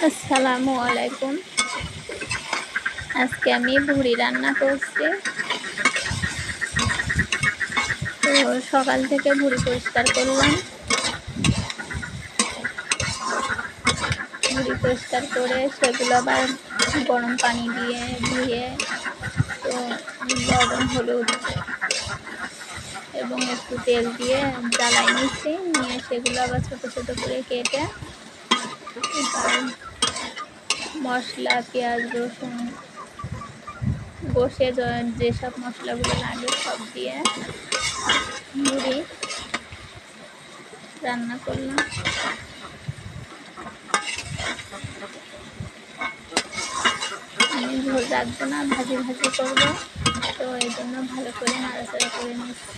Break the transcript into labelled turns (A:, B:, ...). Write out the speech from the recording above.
A: আসসালামু আলাইকুম। আজকে আমি ভুড়ি রান্না করছি। তো সকাল থেকে ভুড়ি পরিষ্কার করলাম। ভুড়ি পরিষ্কার করে সেগুলো আবার গরম পানি দিয়ে ধুয়ে তো লবণ, হলুদ এবং একটু তেল দিয়ে জ্বালাই নিচ্ছি। নিয়ে সেগুলো আবার ছোট ছোট করে কেটে এবার মশলা, পেঁয়াজ, রসুন বসে যেসব মশলাগুলো লাগে সব দিয়ে ভুড়ি রান্না করলাম। আমি ঝোল রাখবো না, ভাজি ভাজি করবো, তো এই জন্য ভালো করে নাড়াচাড়া করে নিচ্ছি।